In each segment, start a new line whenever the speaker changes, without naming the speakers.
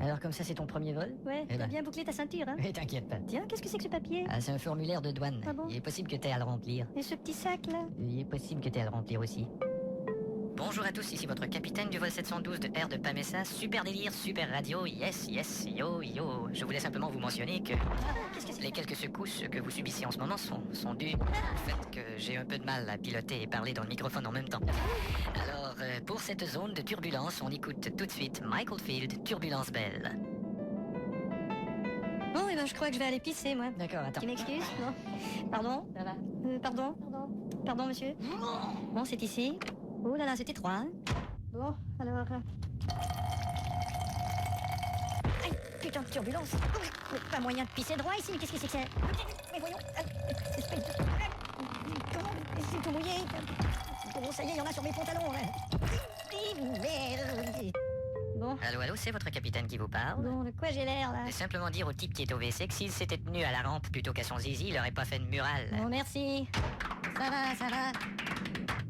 Alors comme ça c'est ton premier vol?
Ouais,
Eh
t'as
ben.
bien bouclé ta ceinture, hein?
Mais t'inquiète pas.
Tiens, qu'est-ce que c'est que ce papier?
Ah, c'est un formulaire de douane.
Ah bon?
Il est possible que t'aies à le remplir.
Et ce petit sac, là?
Il est possible que t'aies à le remplir aussi. Bonjour à tous, ici votre capitaine du vol 712 de Air de Pamessa. Super délire, super radio, yes, yes, yo, yo. Je voulais simplement vous mentionner que
Qu'est-ce que c'est?
les quelques secousses que vous subissez en ce moment sont dues au fait que j'ai un peu de mal à piloter et parler dans le microphone en même temps. Alors, pour cette zone de turbulence, on écoute tout de suite Michael Field, Turbulence Belle.
Bon, eh ben, je crois que je vais aller pisser, moi.
D'accord, attends.
Tu m'excuses? Non. Pardon?
Ça va?
Pardon? Pardon, monsieur? Bon, c'est ici. Oh là là, c'est étroit, hein? Bon, alors... Aïe, putain de turbulence! Mais pas moyen de pisser droit ici, mais qu'est-ce que c'est que ça? Mais voyons... espèce de... Comment? C'est tout mouillé! Bon, ça y est, il y en a sur mes pantalons, là! Merde! Bon,
Allô, allô, c'est votre capitaine qui vous parle?
bon, de quoi j'ai l'air, là?
Et simplement dire au type qui est au WC que s'il s'était tenu à la rampe plutôt qu'à son zizi, il aurait pas fait de mural.
Bon, merci. Ça va, ça va.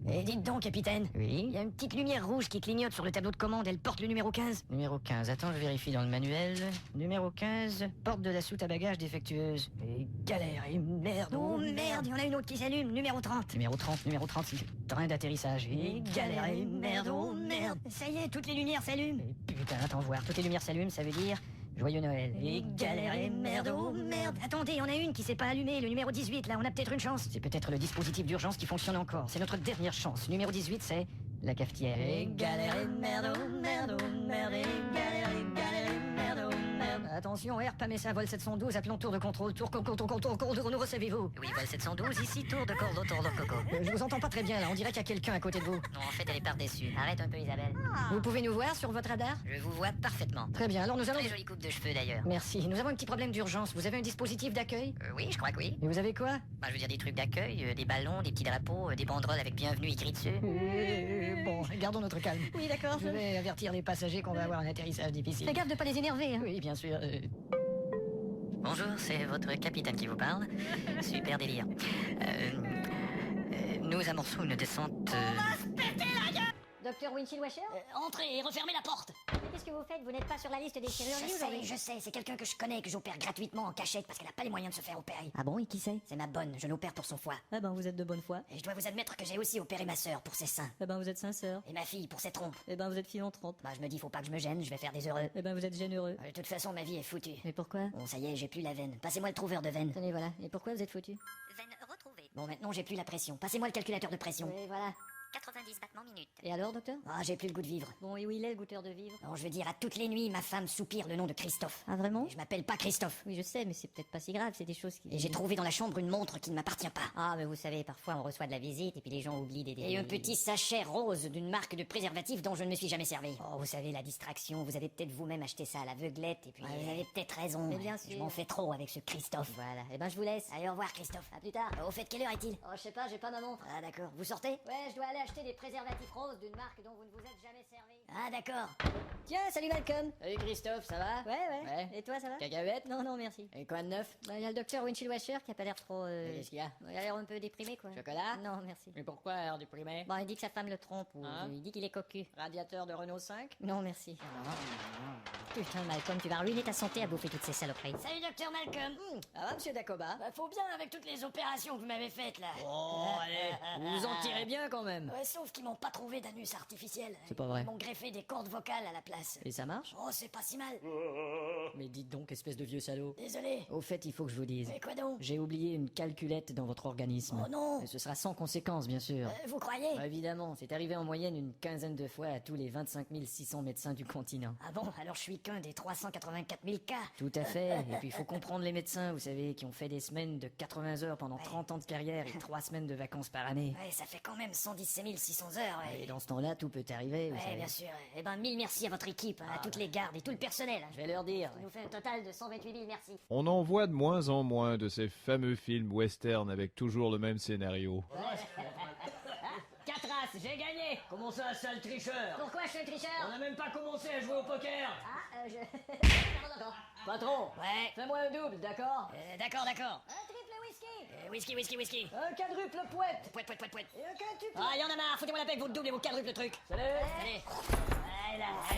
Et dites donc, capitaine.
Oui?
Il y a une petite lumière rouge qui clignote sur le tableau de commande. Elle porte le numéro 15.
Numéro 15, attends, je vérifie dans le manuel. Numéro 15, porte de la soute à bagages défectueuse. Et galère, et merde.
Oh merde, il y en a une autre qui s'allume. Numéro 30.
Numéro 30, c'est le train d'atterrissage. Et galère, et merde, oh merde.
Ça y est, toutes les lumières s'allument.
Et putain, attends voir, toutes les lumières s'allument, ça veut dire joyeux Noël. Et galère, et merde, oh merde.
Attendez, il y en a une qui s'est pas allumée. Le numéro 18, là, on a peut-être une chance.
C'est peut-être le dispositif d'urgence qui fonctionne encore. C'est notre dernière chance. Numéro 18, c'est la cafetière. Et galère, et merde, oh merde, oh merde. Et galère, et merde, oh merde.
Attention, Air Pamessa, vol 712, appelons tour de contrôle. Tour, nous recevez-vous?
Oui, vol 712, ici, tour de Cordo, tour de Coco.
Je vous entends pas très bien, là. On dirait qu'il y a quelqu'un à côté de vous.
Non, en fait, elle est par-dessus. Arrête un peu, Isabelle.
Vous pouvez nous voir sur votre radar?
Je vous vois parfaitement.
Très bien, alors nous allons...
Très jolie coupe de cheveux, d'ailleurs.
Merci. Nous avons un petit problème d'urgence. Vous avez un dispositif d'accueil?
Oui, je crois que oui.
Et vous avez quoi?
Bah, je veux dire des trucs d'accueil, des ballons, des petits drapeaux, des banderoles avec bienvenue écrit dessus.
Bon, gardons notre calme. Oui, d'accord.
Je vais avertir les passagers qu'on va avoir un atterrissage difficile.
Fais gaffe de pas les énerver, hein.
Oui, bien sûr. Bonjour, c'est votre capitaine qui vous parle. Super délire. Nous amorçons une descente...
Docteur Winchell Washer?
Entrez et refermez la porte.
Mais qu'est-ce que vous faites? Vous n'êtes pas sur la liste des chirurgies aujourd'hui?
Je sais, c'est quelqu'un que je connais, que j'opère gratuitement en cachette parce qu'elle n'a pas les moyens de se faire opérer.
Ah bon, et qui c'est?
C'est ma bonne, je l'opère pour son foie.
Ah ben, vous êtes de bonne foi.
Et je dois vous admettre que j'ai aussi opéré ma sœur pour ses seins.
Eh ben, vous êtes sincère.
Et ma fille pour ses trompes.
Eh ben, vous êtes philanthrope.
Bah je me dis, faut pas que je me gêne, je vais faire des heureux.
Eh ben, vous êtes généreux.
De toute façon, ma vie est foutue.
Mais pourquoi?
Bon, ça y est, j'ai plus la veine. Passez-moi le trouveur de veine.
Tenez, voilà. Et pourquoi vous êtes foutu?
Veine retrouvée.
Bon, maintenant j'ai plus la pression. Passez-moi le calculateur de pression.
Oui, voilà.
90 battements minutes.
Et alors, docteur?
Ah, j'ai plus le goût de vivre.
Bon, et où il est, le goûteur de vivre?
Non, je veux dire, à toutes les nuits, ma femme soupire le nom de Christophe.
Ah, vraiment?
Et je m'appelle pas Christophe.
Oui, je sais, mais c'est peut-être pas si grave, c'est des choses qui...
Et j'ai trouvé dans la chambre une montre qui ne m'appartient pas.
Ah, mais vous savez, parfois on reçoit de la visite et puis les gens oublient des...
Et un petit sachet rose d'une marque de préservatif dont je ne me suis jamais servi. Oh, vous savez, la distraction, vous avez peut-être vous-même acheté ça à l'aveuglette, et puis vous avez peut-être raison.
Mais bien sûr.
Je m'en fais trop avec ce Christophe.
Voilà. Eh ben, je vous laisse.
Allez, au revoir, Christophe.
À plus tard.
Au fait, quelle heure est-il?
Oh, je sais pas, j'ai pas ma montre.
Ah, d'accord. Vous sortez?
Ouais, je dois aller acheter des préservatifs roses d'une marque dont vous ne vous êtes jamais servi.
Ah, d'accord.
Tiens, salut Malcolm.
Salut Christophe, ça va?
Ouais. Et toi, ça va?
Cacahuète?
Non, non, merci.
Et quoi de neuf?
Bah, y a le docteur Winchell Washer qui a pas l'air trop...
Qu'est-ce qu'il y a?
Il a l'air un peu déprimé, quoi.
Chocolat?
Non, merci.
Mais pourquoi alors déprimé?
Bon, il dit que sa femme le trompe, ou
Hein?
il dit qu'il est cocu.
Radiateur de Renault 5?
Non, merci. Putain, Malcolm, tu vas ruiner ta santé à bouffer toutes ces saloperies.
Salut, docteur Malcolm.
Ah va, monsieur Dacoba?
Bah, faut bien avec toutes les opérations que vous m'avez faites, là.
Oh, allez, vous vous en tirez bien quand même.
Ouais, sauf qu'ils m'ont pas trouvé d'anus artificiel.
C'est pas vrai.
Ils m'ont greffé des cordes vocales à la place.
Et ça marche?
Oh, c'est pas si mal.
Mais dites donc, espèce de vieux salaud.
Désolé.
Au fait, il faut que je vous dise.
Mais quoi donc?
J'ai oublié une calculette dans votre organisme.
Oh non.
Et ce sera sans conséquence, bien sûr.
Vous croyez?
Évidemment, c'est arrivé en moyenne une quinzaine de fois à tous les 25 600 médecins du continent.
Ah bon, alors je suis qu'un des 384 000 cas.
Tout à fait. Et puis il faut comprendre les médecins, vous savez, qui ont fait des semaines de 80 heures pendant 30 ans de carrière et 3 semaines de vacances par année.
Ouais, ça fait quand même 117 600 heures, ouais.
Et dans ce temps-là, tout peut arriver, vous
Ouais,
savez.
bien sûr. Eh ben, mille merci à votre équipe, à toutes les gardes et tout le personnel.
Je vais leur dire.
Ça nous fait un total de 128 000, merci.
On en voit de moins en moins de ces fameux films western avec toujours le même scénario.
4 as, j'ai gagné. Comment ça, sale tricheur?
Pourquoi je suis un tricheur?
n'a même pas commencé à jouer au poker.
Ah, je...
Patron,
Ouais.
fais-moi un double, d'accord?
D'accord, d'accord.
Un triple whisky.
Whisky, whisky, whisky.
Un quadruple poète.
Pouet, pouet, pouet, pouet.
Et un quintuple.
Ah, y'en a marre, foutez-moi la paix avec votre double et vos quadruples trucs.
Salut.
Allez.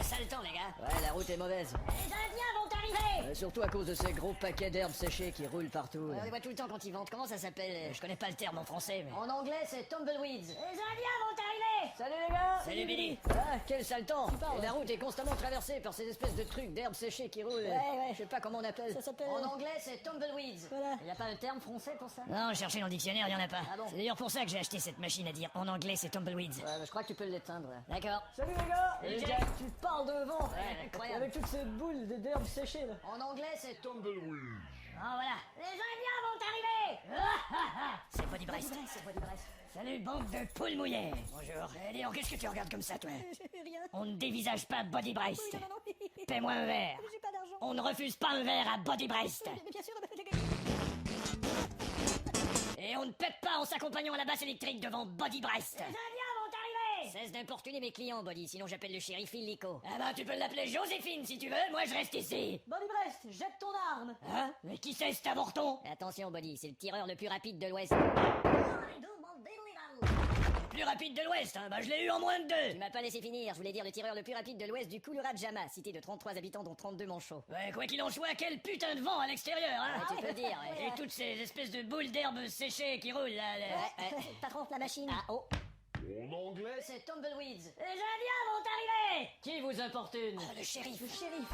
sale temps, les gars.
Ouais, la route est mauvaise.
Les Indiens vont arriver.
Surtout à cause de ces gros paquets d'herbes séchées qui roulent partout.
On les voit tout le temps quand ils ventent. Comment ça s'appelle?
Je connais pas le terme en français, mais...
En anglais, c'est tumbleweeds.
Les Indiens vont arriver.
Salut les gars!
Salut, Billy.
Ah, quel sale temps! Et la route est constamment traversée par ces espèces de trucs d'herbes séchées qui roulent.
Ouais.
Je sais pas comment on appelle.
Ça s'appelle...
En anglais, c'est tumbleweeds.
Voilà.
Y a pas un terme français pour ça?
Non, cherchez dans le dictionnaire, y en a pas.
Ah bon?
C'est d'ailleurs pour ça que j'ai acheté cette machine à dire en anglais c'est tumbleweeds.
Ouais, bah, je crois que tu peux l'éteindre.
D'accord.
Salut les gars.
Salut,
Et
Jack.
tu parles de vent.
Ouais, incroyable.
Avec toutes ces boules d'herbes séchées là.
En anglais, c'est tumbleweeds.
Ah voilà.
Les Indiens vont arriver.
C'est Body Breast.
C'est Body Breast.
Salut, bande de poules mouillées. Bonjour. Dis donc, qu'est-ce que tu regardes comme ça, toi?
Rien.
On ne dévisage pas Body Breast.
Oui, non.
Paie-moi un verre.
J'ai pas d'argent.
On ne refuse pas un verre à Body Breast.
Mais bien sûr.
Et on ne pète pas en s'accompagnant à la basse électrique devant Body Breast.
Les Indiens vont arriver.
Cesse d'importuner mes clients, Body, sinon j'appelle le shérif illico. Ah bah, tu peux l'appeler Joséphine si tu veux, moi je reste ici.
Body Breast, jette ton arme.
Hein? Mais qui c'est cet avorton? Attention, Body, c'est le tireur le plus rapide de l'Ouest. Le plus rapide de l'Ouest, hein? Bah je l'ai eu en moins de 2. Tu m'as pas laissé finir, je voulais dire le tireur le plus rapide de l'Ouest du Kouloura Jama, cité de 33 habitants dont 32 manchots. Ouais, quoi qu'il en soit, quel putain de vent à l'extérieur, hein?
Tu peux dire, ouais.
Et toutes ces espèces de boules d'herbe séchées qui roulent là.
Patron, la machine.
Ah, oh,
En anglais,
C'est tumbleweeds.
Les Indiens vont arriver.
qui vous importune? Le shérif.
Le shérif.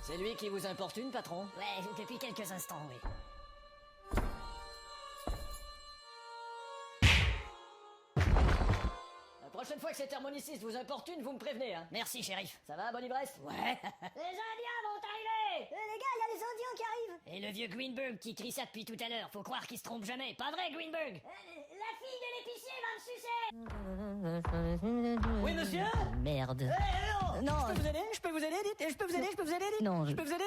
C'est lui qui vous importune, patron?
Ouais, depuis quelques instants, oui.
La prochaine fois que cet harmoniciste vous importune, vous me prévenez, hein? Merci, shérif. Ça va, Bonnie Brest? Ouais.
Les Indiens vont arriver. Les gars, il y a les Indiens qui arrivent.
Et le vieux Greenberg qui crie ça depuis tout à l'heure, faut croire qu'il se trompe jamais. Pas vrai, Greenberg?
La fille de l'épicier va me sucer.
Oui, monsieur?
Merde.
Non. Je peux vous aider? Je peux vous aider? Je peux vous aider? Je peux vous aider?
Non,
Je peux vous aider?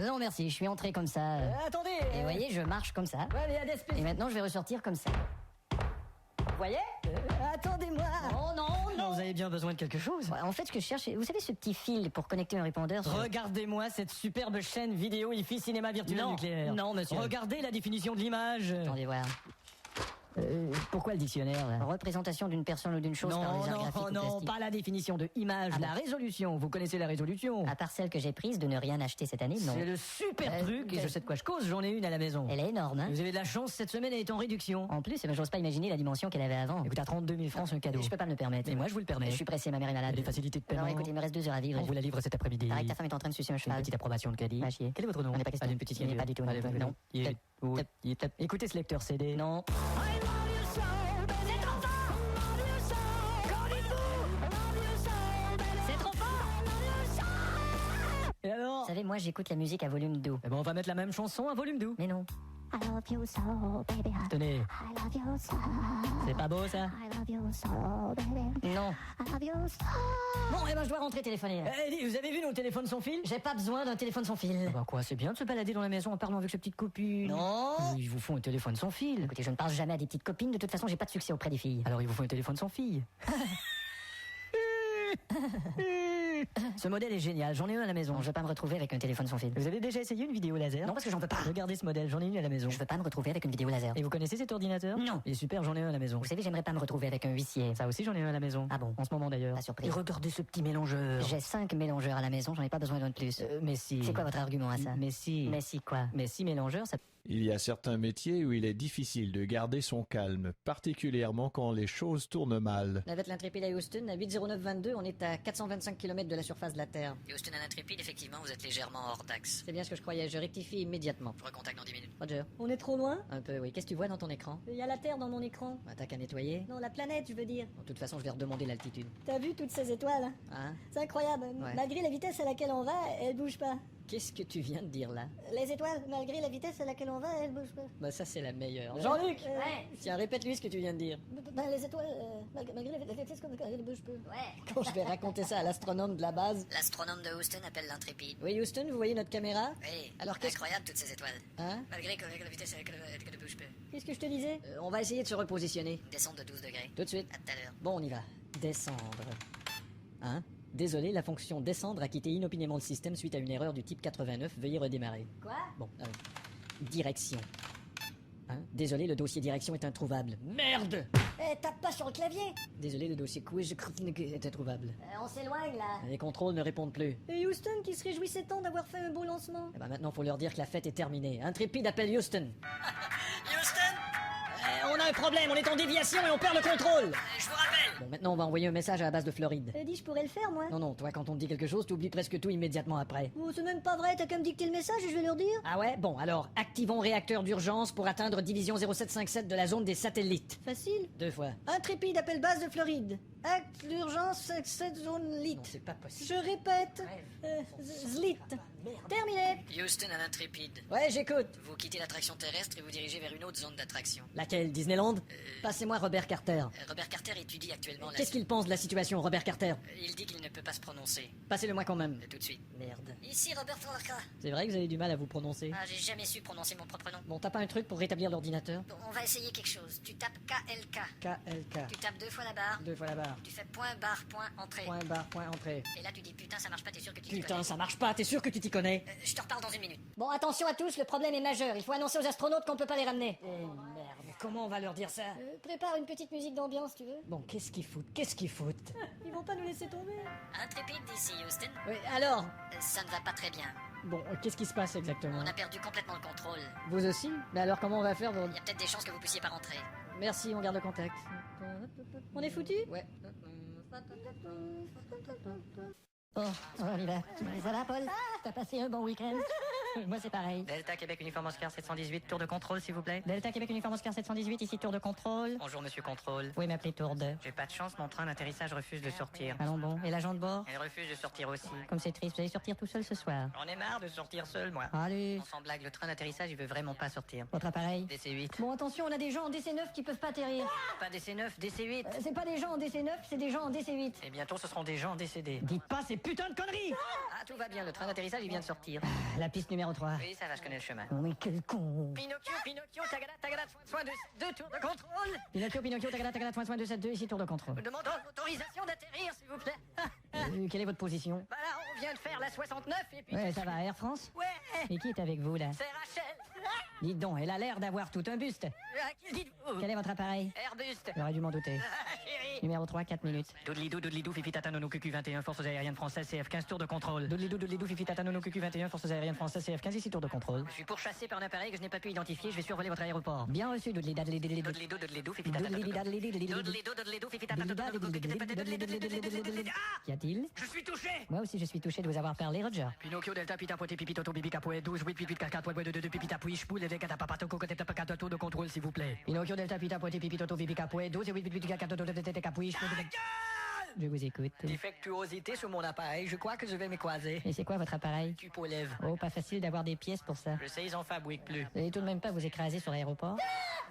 non merci, je suis entré comme ça.
Attendez.
Et vous voyez, je marche comme ça.
Ouais, mais il y a des
Et
spécialistes.
maintenant, je vais ressortir comme ça.
Vous voyez?
Attendez-moi.
Oh non, non. Vous avez bien besoin de quelque chose?
Ouais, en fait, ce que je cherche, vous savez ce petit fil pour connecter un répondeur sur...
Regardez-moi cette superbe chaîne vidéo IFI Cinéma Virtuel Nucléaire. Non, monsieur. Regardez la définition de l'image.
Attendez voir.
Pourquoi le dictionnaire, là?
Représentation d'une personne ou d'une chose par
Non,
des arts graphiques ou
non,
plastiques.
pas la définition de image,
Ah
la
bon.
résolution. Vous connaissez la résolution?
À part celle que j'ai prise de ne rien acheter cette année, non.
C'est le super truc, et
que-
je sais de quoi je cause, j'en ai une à la maison.
Elle est énorme, hein.
Vous avez de la chance, cette semaine elle est en réduction.
En plus, j'ose pas imaginer la dimension qu'elle avait avant.
Écoute, à 32 000 francs, c'est un cadeau.
Je peux pas me le permettre.
Mais moi, je vous le permets.
Je suis pressé, ma mère est malade.
Les facilités de paiement.
Non, écoutez, il me reste 2 heures à vivre.
On vous la livre cet après-midi.
Pareil que ta femme est en train de sucer un
Une
cheval.
petite approbation de crédit.
Va chier.
Quel est votre nom?
On n'est pas question.
Allez, une petite
Il n'est pas du tout, non.
Allez,
Non.
Écoutez ce lecteur CD.
Non.
C'est trop fort.
Et alors?
Vous savez, moi, j'écoute la musique à volume doux.
Eh ben, on va mettre la même chanson à volume doux.
Mais non.
I love you so, baby.
Tenez,
I love you so.
c'est pas beau ça?
I love you so, baby.
Non.
I love you so.
Bon, eh ben, je dois rentrer téléphoner. là.
Eh, dis, vous avez vu nos téléphones sans fil?
J'ai pas besoin d'un téléphone sans fil.
Bah quoi, c'est bien de se balader dans la maison en parlant avec ses petites copines.
Non.
Ils vous font un téléphone sans fil.
Écoutez, je ne parle jamais à des petites copines. De toute façon, j'ai pas de succès auprès des filles.
Alors ils vous font un téléphone sans fil. Ce modèle est génial, j'en ai un à la maison.
Non, je veux pas me retrouver avec un téléphone sans fil.
Vous avez déjà essayé une vidéo laser?
Non, parce que j'en peux pas.
Regardez ce modèle, j'en ai une à la maison.
Je veux pas me retrouver avec une vidéo laser.
Et vous connaissez cet ordinateur?
Non.
Il est super, j'en ai un à la maison.
Vous savez, j'aimerais pas me retrouver avec un huissier.
Ça aussi, j'en ai un à la maison.
Ah bon?
En ce moment d'ailleurs.
Pas surpris.
Et regardez ce petit mélangeur.
J'ai 5 mélangeurs à la maison, j'en ai pas besoin d'un de plus.
Mais si.
C'est quoi votre argument à ça?
Mais si.
Mais si quoi?
Mais si mélangeur, ça.
Il y a certains métiers où il est difficile de garder son calme, particulièrement quand les choses tournent mal.
Navette l'Intrépide à Houston, à 80922, on est à 425 km de la surface de la Terre.
Houston à l'Intrépide, effectivement, vous êtes légèrement hors d'axe.
C'est bien ce que je croyais, je rectifie immédiatement.
Je recontacte dans 10 minutes.
Roger.
On est trop loin.
Un peu, oui. Qu'est-ce que tu vois dans ton écran?
Il y a la Terre dans mon écran.
Bah, t'as qu'à nettoyer.
Non, la planète, je veux dire.
De toute façon, je vais redemander l'altitude.
T'as vu toutes ces étoiles?
Hein?
C'est incroyable.
Ouais.
Malgré la vitesse à laquelle on va, elles bougent pas.
Qu'est-ce que tu viens de dire là?
Les étoiles, malgré la vitesse à laquelle on va, elles bougent pas.
Bah, ça, c'est la meilleure.
Jean-Luc
Ouais.
Tiens, répète-lui ce que tu viens de dire.
Les étoiles, malgré la vitesse elles bougent pas.
Ouais.
Quand je vais raconter ça à l'astronome de la base.
L'astronome de Houston appelle l'Intrépide.
Oui, Houston, vous voyez notre caméra?
Oui,
Alors, qu'est-ce-
incroyable toutes ces étoiles.
Hein?
Malgré que la vitesse elle ne bouge peu.
Qu'est-ce que je te disais?
On va essayer de se repositionner.
Descente de 12 degrés.
Tout de suite.
À tout à l'heure.
Bon, on y va. Descendre. Hein? Désolé, la fonction descendre a quitté inopinément le système suite à une erreur du type 89. Veuillez redémarrer.
Quoi?
Bon, direction. Hein? Désolé, le dossier direction est introuvable. Merde!
Eh, tape pas sur le clavier.
Désolé, le dossier quiz est introuvable.
On s'éloigne là.
Les contrôles ne répondent plus.
Et Houston qui se réjouissait tant d'avoir fait un beau lancement.
Eh ben maintenant, faut leur dire que la fête est terminée. Intrépide appelle Houston. Houston, on a un problème, on est en déviation et on perd le contrôle. Je vous rappelle. Bon, maintenant, on va envoyer un message à la base de Floride.
Dis, je pourrais le faire, moi.
Non, toi, quand on te dit quelque chose, t'oublies presque tout immédiatement après.
Oh, c'est même pas vrai, t'as qu'à me dicter le message et je vais leur dire.
Ah ouais? Bon, alors, activons réacteur d'urgence pour atteindre division 0757 de la zone des satellites.
Facile.
2 fois.
Intrépide appelle base de Floride. Acte l'urgence, cette zone lit.
Non, c'est pas possible.
Je répète. Zlit. Terminé.
Houston à l'Intrépide.
Ouais, j'écoute.
Vous quittez l'attraction terrestre et vous dirigez vers une autre zone d'attraction.
Laquelle? Disneyland? Passez-moi Robert Carter.
Robert Carter étudie actuellement la...
Qu'est-ce qu'il pense de la situation, Robert Carter?
Il dit qu'il ne peut pas se prononcer.
Passez-le-moi quand même.
Tout de suite.
Merde.
Ici Robert Forca.
C'est vrai que vous avez du mal à vous prononcer.
Ah, j'ai jamais su prononcer mon propre nom.
Bon, t'as pas un truc pour rétablir l'ordinateur?
Bon, on va essayer quelque chose. Tu tapes KLK.
KLK.
Tu tapes 2 fois la barre.
2 fois la barre.
Tu fais point barre point entrée.
Point barre, point entrée.
Et là tu dis putain ça marche pas, t'es sûr que tu t'y
Putain,
connais.
ça marche pas, t'es sûr que tu t'y connais?
Je te reparle dans une minute.
Bon, attention à tous, le problème est majeur. Il faut annoncer aux astronautes qu'on peut pas les ramener.
Eh merde, comment on va leur dire ça?
Prépare une petite musique d'ambiance, tu veux.
Bon, qu'est-ce qu'ils foutent? Qu'est-ce qu'ils foutent?
Ils vont pas nous laisser tomber.
Intrépide d'ici Houston.
Oui, alors?
Ça ne va pas très bien.
Bon, qu'est-ce qui se passe exactement?
On a perdu complètement le contrôle.
Vous aussi? Mais alors comment on va faire pour...
Il y a peut-être des chances que vous puissiez pas rentrer.
Merci, on garde le contact.
On est foutu.
Ouais.
Bon, on y va. Ça va, Paul? T'as passé un bon week-end? Moi, c'est pareil.
Delta Québec Uniforme Oscar 718, tour de contrôle s'il vous plaît.
Delta Québec Uniforme Oscar 718, ici tour de contrôle.
Bonjour monsieur contrôle.
Vous pouvez m'appeler tour de.
J'ai pas de chance, mon train d'atterrissage refuse de sortir.
Allons bon. Et l'agent de bord?
Elle refuse de sortir aussi.
Comme c'est triste, vous allez sortir tout seul ce soir.
J'en ai marre de sortir seul moi.
Allez.
Sans blague, le train d'atterrissage il veut vraiment pas sortir.
Votre appareil?
DC8.
Bon, attention, on a des gens en DC9 qui peuvent pas atterrir.
Pas DC9, DC8.
C'est pas des gens en DC9, c'est des gens en DC8.
Et bientôt ce seront des gens décédés.
Dites pas ces putains de conneries!
Ah tout va bien, le train d'atterrissage il vient de sortir.
La piste numéro 3.
Oui ça va, je connais le chemin.
Oh, mais quel con!
Pinocchio, tagada, soin de 2 tours de contrôle.
Pinocchio, tagada, soin 272, ici tour de contrôle.
Nous demandons l'autorisation d'atterrir s'il vous plaît.
Quelle est votre position?
Bah là, on vient de faire la 69 et puis...
Ouais, ça va, Air France?
Ouais,
Et qui est avec vous, là?
c'est Rachel.
Dites donc, elle a l'air d'avoir tout un buste.
À qui dites-vous?
Quel est votre appareil?
Airbuste.
J'aurais dû m'en douter.
Chérie.
Numéro 3, 4 minutes.
Doudlidou, Fifi Tatanono QQ21, Forces aériennes françaises, CF15, tour de contrôle.
Doudlidou, Fifi Tatanono QQ21, Forces aériennes françaises, CF15, ici tour de contrôle.
Je suis pourchassé par un appareil que je n'ai pas pu identifier, je vais survoler votre aéroport.
Bien reçu, Doudlidadlididididou.
Doudlidou, Fifi Tatanono. Doudlidou, Fifi Tatanono.
Qu'y a-t-il?
Je suis touché!
Moi aussi, je suis touché de vous avoir parlé, Roger.
Pinocchio, Delta, Pita, Poté, Pipi, Toto, Bibi, Capoe, 12, 8, 8, 8, 4, 4, 2, 2, Pipi, Tapouille, Chpoul, et Decata, Papa, Toco, Côté, Tapa, 4, tour de contrôle, s'il vous plaît.
Pinocchio, Delta, Pita, Poté, Pipi, Toto, Bibi, Capoe, 12, 8, 8, 8, 4, 2, Capuille, Je vous écoute.
Défectuosité sur mon appareil, je crois que je vais m'écroiser.
Et c'est quoi votre appareil?
Tu polèves.
Oh, pas facile d'avoir des pièces pour ça.
Je sais, ils en fabriquent plus.
Vous allez tout de même pas vous écraser sur l'aéroport?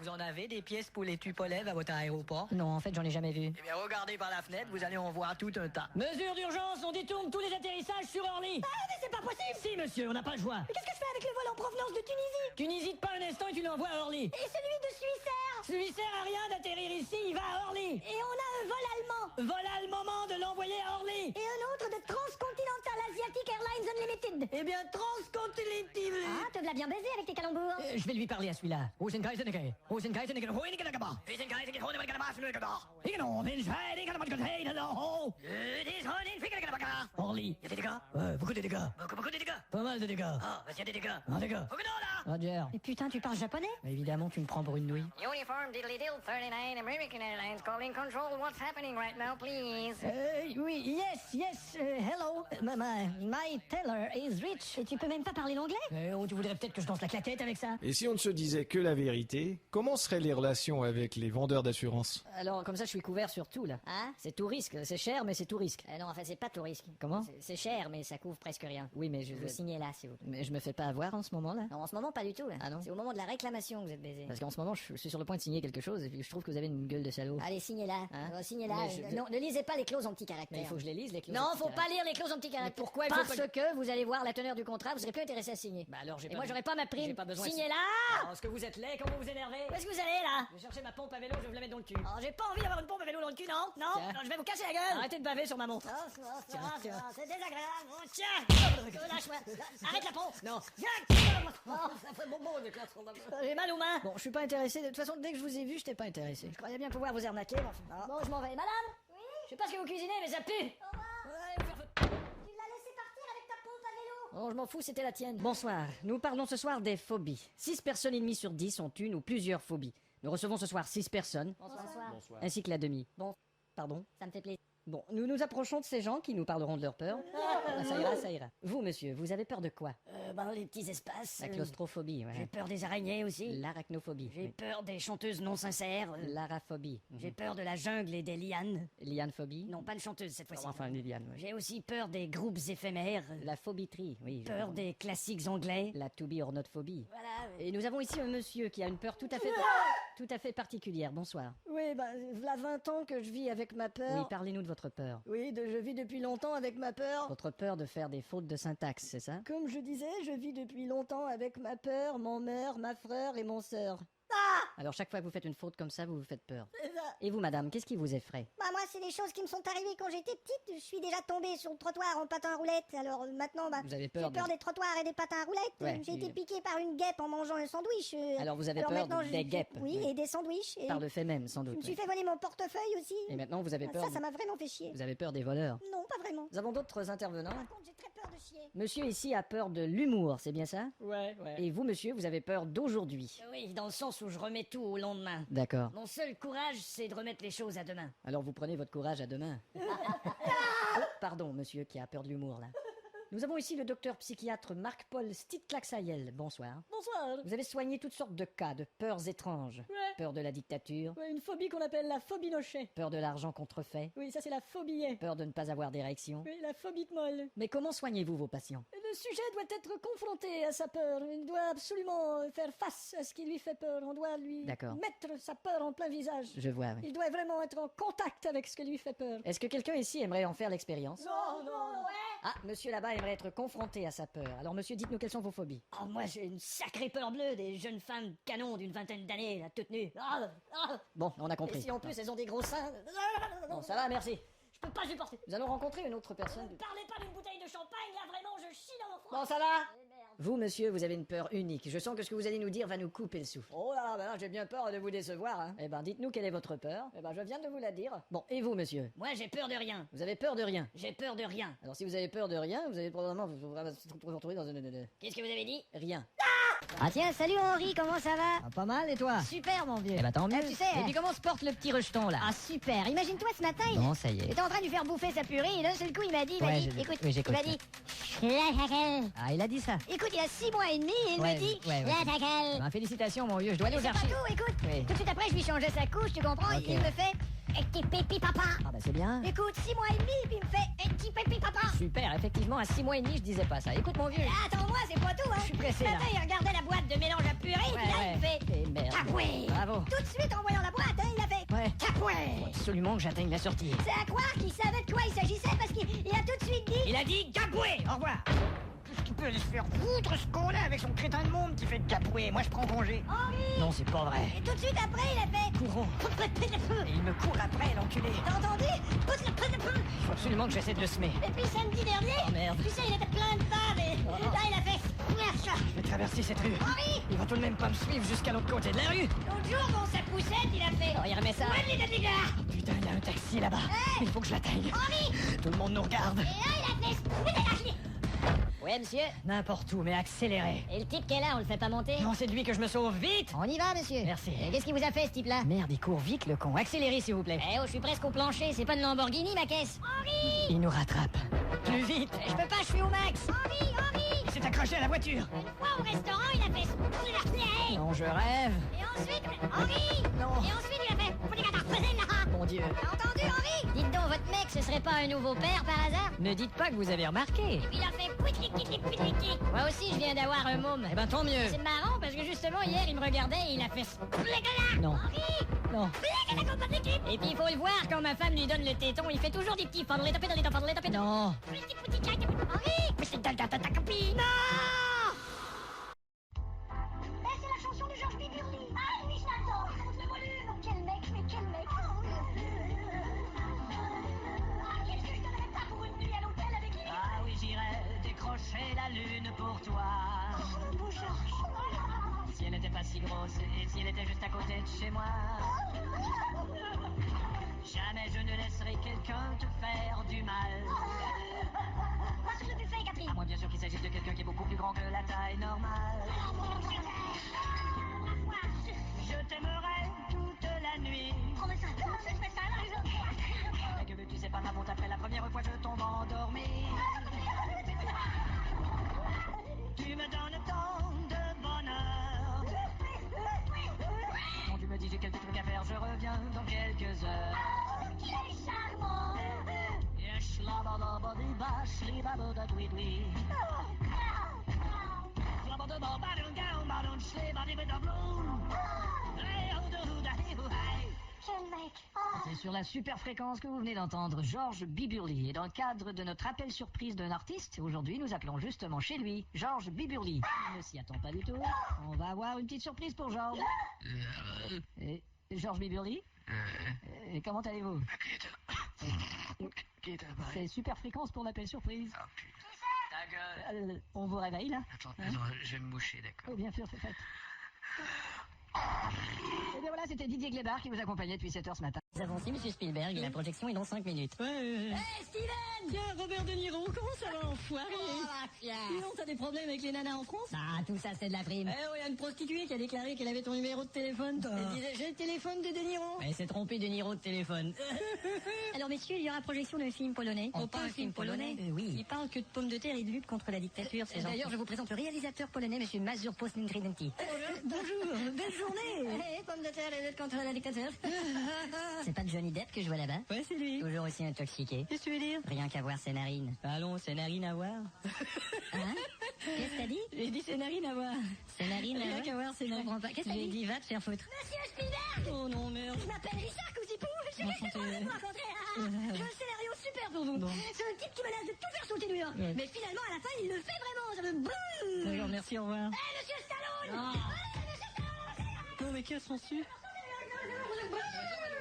Vous en avez des pièces pour les tupolèves à votre aéroport?
Non, en fait, j'en ai jamais vu.
Eh bien, regardez par la fenêtre, vous allez en voir tout un tas.
Mesure d'urgence, on détourne tous les atterrissages sur Orly.
Mais c'est pas possible.
Si, monsieur, on n'a pas le choix.
Mais qu'est-ce que je fais avec le vol en provenance de Tunisie?
Tu n'hésites pas un instant et tu l'envoies à Orly.
Et celui de Suissair?
Ça lui sert à rien d'atterrir ici, il va à Orly.
Et on a un vol allemand.
Voilà le moment de l'envoyer à Orly.
Et un autre de Transcontinental Asiatic Airlines Unlimited.
Eh bien, transcontinental.
Ah, te l'as bien baisé avec tes calembours.
Je vais lui parler à celui-là. Orly.
Il y a des dégâts?
Beaucoup de dégâts.
Beaucoup de dégâts.
Pas mal de dégâts.
Ah, bah, il y a des dégâts.
Un dégât.
Faut que non, là!
Roger.
Mais putain, tu parles japonais?
Évidemment, tu me prends pour une nouille.
Uniform diddly dill 39 American Airlines calling control. What's happening right now, please?
Oui, yes, hello. My tailor is rich. Et tu peux même pas parler l'anglais?
Tu voudrais peut-être que je danse la claquette avec ça?
Et si on ne se disait que la vérité, comment seraient les relations avec les vendeurs d'assurance?
Alors, comme ça, je suis couvert sur tout, là.
Hein?
C'est tout risque. C'est cher, mais c'est tout risque.
Non, enfin, c'est pas tout risque.
Comment?
C'est cher, mais ça couvre presque rien.
Oui, mais je...
Vous signez là, s'il vous plaît.
Mais je me fais pas avoir en ce moment, là?
Non, en ce moment, pas du tout, là.
Ah non?
C'est au moment de la réclamation que vous êtes baisé.
Parce qu'en ce moment, je suis sur le point de signer quelque chose et puis je trouve que vous avez une gueule de salaud.
Allez, signez là.
Hein?
Signez là.
Mais
Non, ne lisez pas les clauses en petits caractères.
Mais il faut que je les lise. lise les clauses
Non, faut
anti-caractère.
pas lire les clauses anti-caractère.
Mais pourquoi il faut
Parce
pas-
que vous allez voir la teneur du contrat, vous serez plus intéressé à signer.
Bah alors j'ai
Et
pas...
moi, j'aurais pas ma prime.
J'ai pas besoin de-
Signez là.
Oh, est-ce que vous êtes laid quand vous vous énervez?
Où est-ce que vous allez là?
Je vais chercher ma pompe à vélo, je vais vous la mettre dans le cul.
Oh, j'ai pas envie d'avoir une pompe à vélo dans le cul, non? Non,
Tiens.
non, je vais vous casser la gueule.
Arrêtez de baver sur ma montre.
Tiens, c'est désagréable. Oh, tiens. Lâche-moi. Arrête la pompe.
Non.
Oh,
Ça ferait bonbon avec la sonde.
j'ai mal aux mains. Bon, je suis pas intéressé. De toute façon, dès que je vous ai vu, j'étais pas intéressé. Je croyais bien pouvoir vous arnaquer. Mais enfin, bon, je m'en vais. Madame? Oui? Je sais pas ce que vous cuisinez, mais ça pue.
Au revoir.
Ouais, vous faire foutre.
Tu l'as laissé partir avec ta pompe à vélo.
Oh, je m'en fous, c'était la tienne. Bonsoir. Nous parlons ce soir des phobies. 6 personnes et demie sur 10 ont une ou plusieurs phobies. Nous recevons ce soir 6 personnes,
Bonsoir.
ainsi que la demi. Bon, pardon.
Ça me fait plaisir.
Bon, nous nous approchons de ces gens qui nous parleront de leur peur. Ah, ça ira, ça ira. Vous, monsieur, vous avez peur de quoi?
Les petits espaces.
La claustrophobie, ouais.
J'ai peur des araignées aussi.
L'arachnophobie.
J'ai
oui.
peur des chanteuses non sincères.
L'araphobie.
J'ai peur de la jungle et des lianes.
Lianephobie.
Non, pas de chanteuse cette fois-ci.
Enfin, les lianes, ouais.
J'ai aussi peur des groupes éphémères.
La phobitrie, oui. je
Peur
comprends.
des classiques anglais.
La to be or not phobie.
Voilà.
Et nous avons ici un monsieur qui a une peur tout à fait particulière. Bonsoir.
Oui, bah, voilà 20 ans que je vis avec ma peur.
Oui, parlez-nous de votre peur.
Oui, je vis depuis longtemps avec ma peur.
Votre peur de faire des fautes de syntaxe, c'est ça?
Comme je disais, je vis depuis longtemps avec ma peur, mon mère, ma frère et mon sœur.
Alors chaque fois que vous faites une faute comme ça, vous vous faites peur.
C'est ça.
Et vous, madame, qu'est-ce qui vous effraie?
Bah moi, c'est des choses qui me sont arrivées quand j'étais petite. Je suis déjà tombée sur le trottoir en patin à roulettes. Alors maintenant, bah,
Vous avez
j'ai
peur
peur des trottoirs et des patins à roulettes.
Ouais,
J'ai
oui.
été piquée par une guêpe en mangeant un sandwich.
Alors vous avez
Alors
peur
maintenant,
des guêpes?
Oui, et des sandwichs. Et
Par le fait même, sans
je
doute.
me suis
oui.
fait voler mon portefeuille aussi.
Et maintenant, vous avez peur.
Ça m'a vraiment fait chier.
Vous avez peur des voleurs.
Non, pas vraiment.
Nous avons d'autres intervenants.
Par contre, j'ai très peur de chier.
Monsieur ici a peur de l'humour, c'est bien ça?
Ouais.
Et vous, monsieur, vous avez peur d'aujourd'hui.
Oui, dans le sens où je remets tout au lendemain.
D'accord.
Mon seul courage, c'est de remettre les choses à demain.
Alors vous prenez votre courage à demain. Oh, pardon, monsieur qui a peur de l'humour là. Nous avons ici le docteur psychiatre Marc-Paul Stitklaxayel. Bonsoir.
Bonsoir.
Vous avez soigné toutes sortes de cas de peurs étranges.
Ouais.
Peur de la dictature,
Ouais, une phobie qu'on appelle la phobie nochet.
peur de l'argent contrefait,
Oui, ça c'est la phobie.
peur de ne pas avoir d'érection.
Oui, la phobie de molle.
Mais comment soignez-vous vos patients?
Le sujet doit être confronté à sa peur. Il doit absolument faire face à ce qui lui fait peur. On doit lui
D'accord.
mettre sa peur en plein visage.
Je vois, oui.
Il doit vraiment être en contact avec ce qui lui fait peur.
Est-ce que quelqu'un ici aimerait en faire l'expérience?
Non.
Ah, monsieur là-bas aimerait être confronté à sa peur. Alors monsieur, dites-nous quelles sont vos phobies.
Oh, moi, j'ai une sacrée peur bleue des jeunes femmes canon d'une vingtaine d'années, là, toutes nues.
Bon, on a
Et
compris.
si en plus elles ont des gros seins.
Bon, ça va, merci.
Je peux pas supporter.
Nous allons rencontrer une autre personne.
Parlez pas d'une bouteille de champagne, là, vraiment, je chie dans mon froid.
Bon, ça va? Vous, monsieur, vous avez une peur unique. Je sens que ce que vous allez nous dire va nous couper le souffle. Oh là, ben là, j'ai bien peur de vous décevoir. Hein. Eh ben, dites-nous quelle est votre peur. Eh ben, je viens de vous la dire. Bon, et vous, monsieur?
Moi, j'ai peur de rien.
Vous avez peur de rien.
J'ai peur de rien.
Alors, si vous avez peur de rien, vous allez probablement vous retrouver dans une...
Qu'est-ce que vous avez dit?
Rien.
Ah tiens, salut Henri, comment ça va?
Ah, pas mal, et toi?
Super, mon vieux.
Eh ben, tant mieux.
Tu sais,
Et puis, comment se porte le petit rejeton, là?
ah super, imagine-toi ce matin,
Bon, ça y
il
est.
était en train de lui faire bouffer sa purée et d'un seul coup il m'a dit,
Ouais,
écoute,
oui,
il
j'écoute.
m'a dit,
Ah, il a dit ça.
écoute, il y a 6 mois et demi et il
Ouais,
me dit,
ouais.
la gueule.
Ben, félicitations, mon vieux. Je dois aller
Et
aux
c'est pas
archives.
tout, écoute,
Oui.
tout de suite après je lui changeais sa couche, tu comprends,
Ok.
il me fait, petit pépi papa.
Ah, bah, c'est bien.
Écoute, 6 mois et demi, puis il me fait, petit pépi papa.
Super, effectivement, à 6 mois et demi, je disais pas ça. Écoute, mon vieux.
Ah, attends-moi, c'est pas tout, hein.
Je suis pressé,
Ce
là.
matin, il regardait la boîte de mélange à purée, et puis là, il me fait,
Et merde.
Tapoué.
Bravo.
Tout de suite, en voyant la boîte, hein, il a fait,
Ouais.
Tapoué.
Absolument que j'atteigne la sortie.
C'est à croire qu'il savait de quoi il s'agissait parce qu'il a tout de suite dit.
Il a dit Gaboué. Au revoir. Qu'est-ce qu'il peut aller se faire foutre ce con-là avec son crétin de monde qui fait Gaboué? Moi, je prends congé.
Henri.
Non, c'est pas vrai.
Et tout de suite après, il a fait.
Courons. Et il me court après, l'enculé.
T'as entendu?
Il faut absolument que j'essaie de le semer.
Et puis samedi dernier,
Oh, merde.
tu sais, il était plein de femmes et là, il a fait.
Je vais traverser cette rue.
Henri.
Il va tout de même pas me suivre jusqu'à l'autre côté de la rue.
L'autre jour, dans sa poussette, il a fait.
Oh, il remet ça.
Ouais, les gars.
Putain, il y a un taxi là-bas. Il faut que je l'atteigne.
Henri.
Tout le monde nous regarde.
Et là, il a fait.
Ouais, monsieur. N'importe où, mais accéléré.
Et le type qui est là, on le fait pas monter?
Non, c'est de lui que je me sauve. Vite.
On y va, monsieur.
Merci.
Et qu'est-ce qu'il vous a fait, ce type-là?
Merde, il court vite, le con. Accélérez, s'il vous plaît.
Eh oh, je suis presque au plancher, c'est pas une Lamborghini, ma caisse. Henri.
Il nous rattrape. Plus vite.
Je peux pas, je suis au max. Henri.
Il s'est accroché à la voiture.
Une fois au restaurant, il a fait.
Non, je rêve.
Et ensuite, Henri.
Non.
Et ensuite, il a fait.
Mon Dieu.
T'as entendu, Henri? Dites donc, votre mec, ce serait pas un nouveau père par hasard?
Ne dites pas que vous avez remarqué.
Il a fait pouitriki. Moi aussi, je viens d'avoir un môme.
Eh ben, tant mieux.
C'est marrant parce que justement, hier, il me regardait et il a fait.
Non.
Henri!
Non. Et puis il faut le voir, quand ma femme lui donne le téton, il fait toujours des petits fans. Les taper dans les taper, les taper. Non.
Mais c'est Non. C'est la chanson de Georges Biburli. Ah oui, je l'adore. Monte le volume. Quel mec, mais quel mec. Ah, qu'est-ce que je donnerais pas pour une nuit à l'hôtel avec lui.
Ah oui, j'irais décrocher la lune pour toi.
Oh, mon beau Georges.
Si elle n'était pas si grosse et si elle était juste à côté de chez moi. Jamais je ne laisserai quelqu'un te faire du mal.
Va sur le buffet, Catherine.
À moins bien sûr qu'il s'agisse de quelqu'un qui est beaucoup plus grand que la taille normale. Je t'aimerai toute la nuit.
Oh, mais ça, je fais ça, là,
Mais que veux-tu, c'est pas ma faute, après la première fois je tombe endormi. Tu me donnes tant de bonheur. Quand tu me dis j'ai quelques trucs à faire, je reviens dans quelques heures.
Il est charmant.
Yes, la-ba-da-ba-di-ba, shli-ba-ba-da-dwi-dwi. Fla-ba-da-ba-ba-dum-dum-ba-dum, shli-ba-di-ba-da-blum. Hey-oh-do-da-di-oh-hey.
Quel mec.
C'est sur la super fréquence que vous venez d'entendre Georges Biburli. Et dans le cadre de notre appel surprise d'un artiste, aujourd'hui nous appelons justement chez lui Georges Biburli. Il ne s'y attend pas du tout. On va avoir une petite surprise pour Georges. Et Georges Biburli et comment allez-vous? C'est super fréquence pour l'appel surprise.
Ta gueule.
On vous réveille là?
Attends,
Hein?
je vais me moucher, d'accord.
Oui, bien sûr, c'est fait. Et bien voilà, c'était Didier Glébard qui vous accompagnait depuis 7h ce matin. Nous avancez, monsieur Spielberg, la projection est dans 5 minutes. Hey Steven! Tiens, Robert De Niro, comment ça va, enfoiré? Dis donc, t'as des problèmes avec les nanas en France? Ah, tout ça, c'est de la prime. Eh oui, il y a une prostituée qui a déclaré qu'elle avait ton numéro de téléphone. Elle disait, j'ai le téléphone de De Niro. Elle s'est trompée de Niro de téléphone.
Alors, messieurs, il y aura projection d'un film polonais.
Oh, pas un film polonais?
Oui.
Il parle que de pommes de terre et de lutte contre la dictature, c'est
D'ailleurs, je vous présente le réalisateur polonais, monsieur Mazur Posnintridenti.
Bonjour, belle journée.
Hé, pommes de terre et lutte contre la dictature.
C'est pas Johnny Depp que je vois là-bas? Ouais, c'est lui. Toujours aussi intoxiqué. Qu'est-ce que tu veux dire? Rien qu'à voir ses narines. Allons, ses narines à voir.
Hein? Qu'est-ce que t'as dit?
J'ai dit ses narines à voir.
Ses narines,
Rien
là-bas?
qu'à voir ses
Je comprends
narines.
pas. Qu'est-ce que t'as
J'ai
dit?
dit va te faire foutre.
Monsieur Spielberg!
Oh non, merde.
Je m'appelle Richard Cousipou. Je
Bon,
suis
santé.
de vous rencontrer. J'ai un scénario super pour vous.
Bon.
C'est un type qui menace de tout faire sauter New York.
Ouais.
Mais finalement, à la fin, il le fait vraiment. Ça me boum!
D'accord, merci, au revoir.
Hé, monsieur Stallone!
Ah.
Monsieur Stallone!
Non, mais quelles sont su?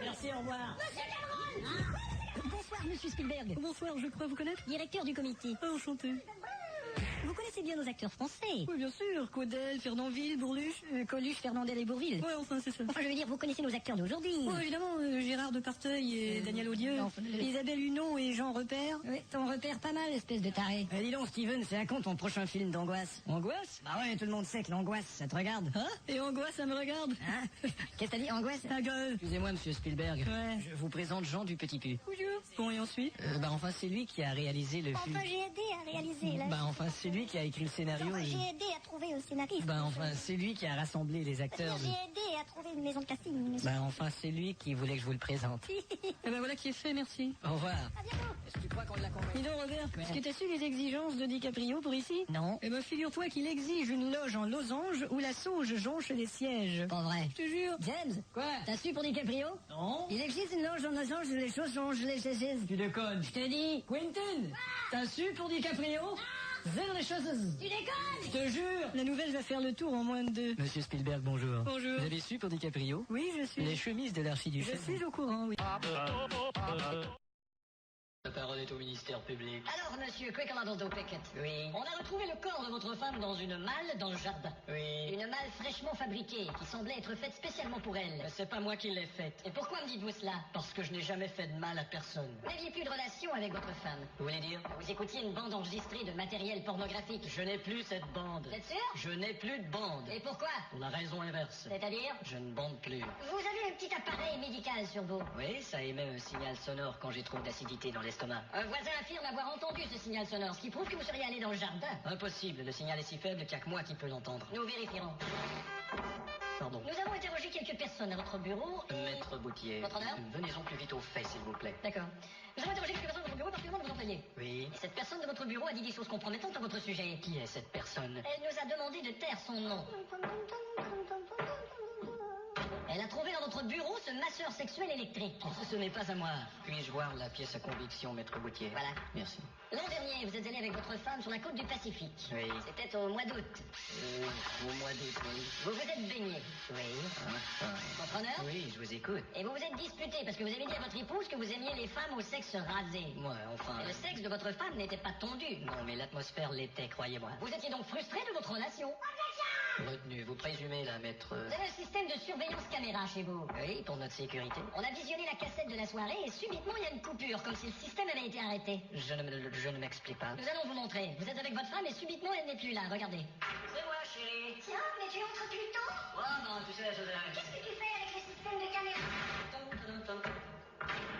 Merci, au revoir.
Monsieur Cameron! Bonsoir, monsieur Spielberg.
Bonsoir, je crois vous connaître.
Directeur du comité.
Ah, enchanté.
Vous connaissez bien nos acteurs français.
Oui, bien sûr. Caudel, Fernandville, Bourluche.
Coluche, Fernandel et Bourville.
Ouais, enfin, c'est ça.
Enfin, je veux dire, vous connaissez nos acteurs d'aujourd'hui.
Oh, évidemment, Gérard Departeuil et Daniel Audieux,
non,
Isabelle Hunon et Jean Repère.
Oui, t'en repères pas mal, espèce de taré.
Dis donc, Steven, c'est à quand ton prochain film d'angoisse? Angoisse?
Bah ouais, tout le monde sait que l'angoisse, ça te regarde.
Hein? Et angoisse, ça me regarde?
Hein? Qu'est-ce que t'as dit, angoisse?
Ta gueule!
Excusez-moi, monsieur Spielberg.
Ouais.
Je vous présente Jean du Petit Pu.
Bonjour. Bon, et ensuite?
Enfin, c'est lui qui a réalisé le film.
Enfin, j'ai aidé à réaliser, là.
Enfin, c'est lui qui a écrit le scénario.
Enfin,
et-
j'ai aidé à trouver un scénariste.
Enfin, c'est lui qui a rassemblé les acteurs.
J'ai aidé à trouver une maison de casting, monsieur.
Enfin, c'est lui qui voulait que je vous le présente.
Eh ben voilà qui est fait, merci.
Au revoir.
À bientôt.
Est-ce que tu crois qu'on l'a convaincu?
Dis donc, Robert, est-ce que t'as su les exigences de DiCaprio pour ici?
Non.
Eh ben, figure-toi qu'il exige une loge en losange où la sauge jonche les sièges.
Pas vrai.
Je te jure.
James,
Quoi?
t'as su pour DiCaprio?
Non?
Il existe une loge en losange où les choses changent les chaises.
Tu déconnes.
Je te dis.
Quentin, t'as su pour DiCaprio? Zéro les choses.
Tu déconnes?
Je te jure.
La nouvelle va faire le tour en moins de 2.
Monsieur Spielberg, bonjour.
Bonjour.
Vous avez su pour DiCaprio?
Oui, je suis.
Les chemises de
Je
l'archiduchesse.
suis au courant, oui.
La parole est au ministère public.
Alors, monsieur Quick-a-Dodo Pickett.
Oui.
On a retrouvé le corps de votre femme dans une malle dans le jardin.
Oui.
Une malle fraîchement fabriquée qui semblait être faite spécialement pour elle.
Mais c'est pas moi qui l'ai faite.
Et pourquoi me dites-vous cela?
Parce que je n'ai jamais fait de mal à personne.
Vous n'aviez plus de relation avec votre femme.
Vous voulez dire?
Vous écoutiez une bande enregistrée de matériel pornographique.
Je n'ai plus cette bande.
Vous êtes sûr?
Je n'ai plus de bande.
Et pourquoi?
Pour la raison inverse.
C'est-à-dire?
Je ne bande plus.
Vous avez un petit appareil médical sur vous.
Oui, ça émet un signal sonore quand j'ai trop d'acidité dans l'estomac.
Un voisin affirme avoir entendu ce signal sonore, ce qui prouve que vous seriez allé dans le jardin.
Impossible, le signal est si faible qu'il n'y a que moi qui peux l'entendre.
Nous vérifierons.
Pardon.
Nous avons interrogé quelques personnes à votre bureau et...
Maître Boutier,
Votre honneur?
venez-en plus vite au fait, s'il vous plaît.
D'accord. Nous avons interrogé quelques personnes de votre bureau particulièrement de vos employés.
Oui.
Et cette personne de votre bureau a dit des choses compromettantes à votre sujet.
Qui est cette personne?
Elle nous a demandé de taire son nom. Elle a a trouvé dans votre bureau ce masseur sexuel électrique.
Ce n'est pas à moi. Puis-je voir la pièce à conviction, maître Gauthier?
Voilà.
Merci.
L'an dernier, vous êtes allé avec votre femme sur la côte du Pacifique.
Oui.
C'était au mois d'août.
Au mois d'août, oui.
Vous vous êtes baigné.
Oui.
Votre honneur?
Oui, je vous écoute.
Et vous vous êtes disputé parce que vous avez dit à votre épouse que vous aimiez les femmes au sexe rasé.
Moi, enfin...
Et le sexe de votre femme n'était pas tondu.
Non, mais l'atmosphère l'était, croyez-moi.
Vous étiez donc frustré de votre relation.
Retenu, vous présumez la maître...
Vous avez un système de surveillance caméra chez vous.
Oui, pour notre sécurité.
On a visionné la cassette de la soirée et subitement il y a une coupure, comme si le système avait été arrêté.
Je ne m'explique pas.
Nous allons vous montrer. Vous êtes avec votre femme et subitement elle n'est plus là. Regardez.
C'est moi, chérie.
Tiens, mais tu entres plus tôt.
Oh non, tu sais,
Qu'est-ce que tu fais avec le système de caméra?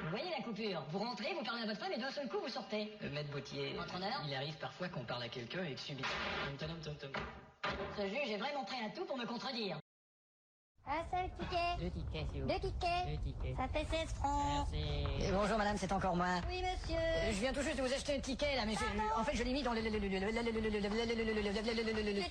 Vous voyez la coupure. Vous rentrez, vous parlez à votre femme et d'un seul coup vous sortez.
Maître Gauthier,
Votre honneur?
il arrive parfois qu'on parle à quelqu'un et que subitement...
Ce juge est vraiment prêt à tout pour me contredire.
Un seul ticket.
2 tickets, s'il vous
2
plaît.
tickets.
2 tickets.
Ça fait 16 francs.
Merci.
Bonjour madame, c'est encore moi.
Oui, monsieur.
Je viens tout juste de vous acheter un ticket là, mais en fait je l'ai mis dans
Le